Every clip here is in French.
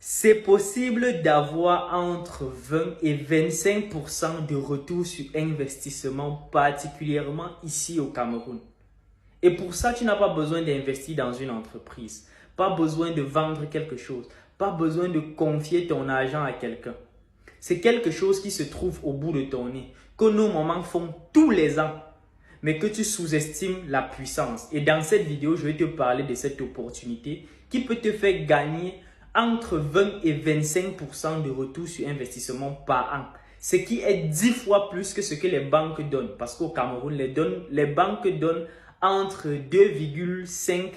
C'est possible d'avoir entre 20 et 25% de retour sur investissement, particulièrement ici au Cameroun. Et pour ça, tu n'as pas besoin d'investir dans une entreprise, pas besoin de vendre quelque chose, pas besoin de confier ton argent à quelqu'un. C'est quelque chose qui se trouve au bout de ton nez, que nos mamans font tous les ans, mais que tu sous-estimes la puissance. Et dans cette vidéo, je vais te parler de cette opportunité qui peut te faire gagner entre 20 et 25% de retour sur investissement par an. Ce qui est 10 fois plus que ce que les banques donnent. Parce qu'au Cameroun, les banques donnent entre 2,5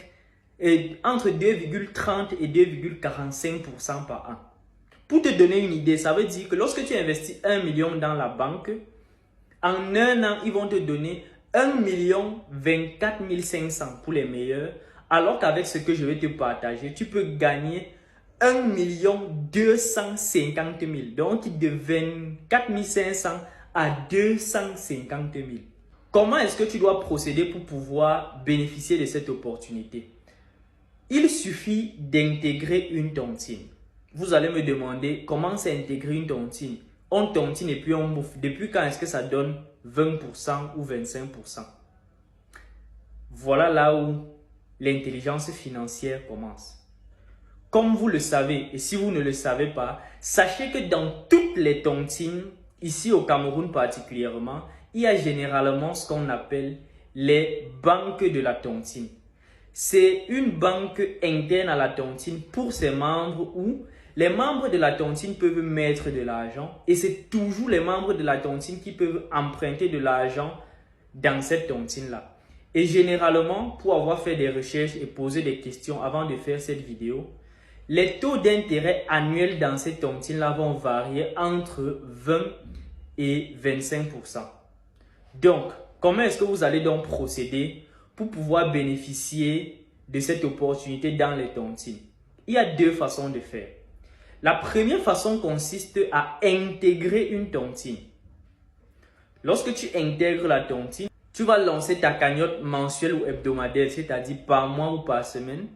et entre 2,30 et 2,45% par an. Pour te donner une idée, ça veut dire que lorsque tu investis 1 million dans la banque, en un an, ils vont te donner 1 24 500 pour les meilleurs. Alors qu'avec ce que je vais te partager, tu peux gagner 1 250 000. Donc de 24 500 à 250 000. Comment est-ce que tu dois procéder pour pouvoir bénéficier de cette opportunité? Il suffit d'intégrer une tontine. Vous allez me demander comment c'est intégrer une tontine. On tontine et puis on bouffe. Depuis quand est-ce que ça donne 20% ou 25%? Voilà là où l'intelligence financière commence. Comme vous le savez, et si vous ne le savez pas, sachez que dans toutes les tontines, ici au Cameroun particulièrement, il y a généralement ce qu'on appelle les banques de la tontine. C'est une banque interne à la tontine pour ses membres où les membres de la tontine peuvent mettre de l'argent et c'est toujours les membres de la tontine qui peuvent emprunter de l'argent dans cette tontine-là. Et généralement, pour avoir fait des recherches et poser des questions avant de faire cette vidéo, les taux d'intérêt annuels dans cette tontine-là vont varier entre 20 et 25%. Donc, comment est-ce que vous allez donc procéder pour pouvoir bénéficier de cette opportunité dans les tontines? Il y a deux façons de faire. La première façon consiste à intégrer une tontine. Lorsque tu intègres la tontine, tu vas lancer ta cagnotte mensuelle ou hebdomadaire, c'est-à-dire par mois ou par semaine,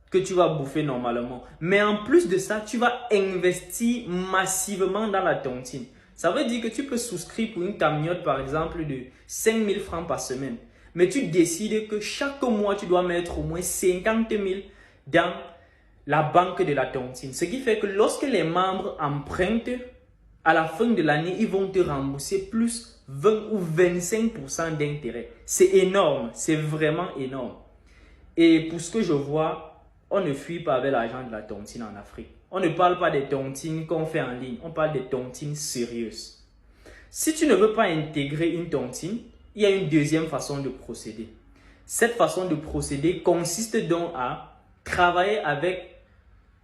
que tu vas bouffer normalement. Mais en plus de ça, tu vas investir massivement dans la tontine. Ça veut dire que tu peux souscrire pour une cagnotte, par exemple, de 5 000 francs par semaine. Mais tu décides que chaque mois, tu dois mettre au moins 50 000 dans la banque de la tontine. Ce qui fait que lorsque les membres empruntent, à la fin de l'année, ils vont te rembourser plus 20 ou 25% d'intérêt. C'est énorme, c'est vraiment énorme. Et pour ce que je vois, on ne fuit pas avec l'argent de la tontine en Afrique. On ne parle pas des tontines qu'on fait en ligne, on parle des tontines sérieuses. Si tu ne veux pas intégrer une tontine, il y a une deuxième façon de procéder. Cette façon de procéder consiste donc à travailler avec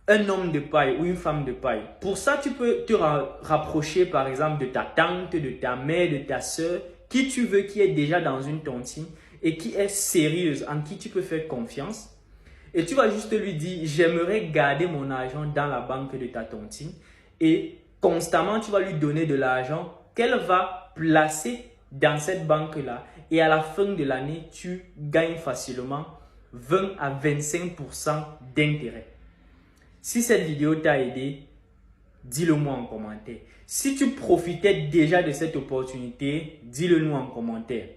un homme de paille ou une femme de paille. Pour ça, tu peux te rapprocher par exemple de ta tante, de ta mère, de ta soeur, qui tu veux, qui est déjà dans une tontine et qui est sérieuse, en qui tu peux faire confiance. Et tu vas juste lui dire, j'aimerais garder mon argent dans la banque de ta tontine. Et constamment, tu vas lui donner de l'argent qu'elle va placer dans cette banque-là. Et à la fin de l'année, tu gagnes facilement 20 à 25% d'intérêt. Si cette vidéo t'a aidé, dis-le moi en commentaire. Si tu profitais déjà de cette opportunité, dis-le nous en commentaire.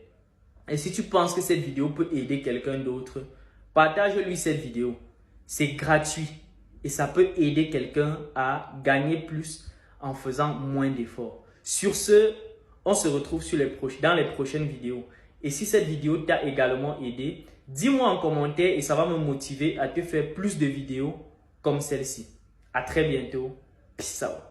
Et si tu penses que cette vidéo peut aider quelqu'un d'autre, partage-lui cette vidéo. C'est gratuit et ça peut aider quelqu'un à gagner plus en faisant moins d'efforts. Sur ce, on se retrouve dans les prochaines vidéos. Et si cette vidéo t'a également aidé, dis-moi en commentaire et ça va me motiver à te faire plus de vidéos comme celle-ci. À très bientôt. Peace out.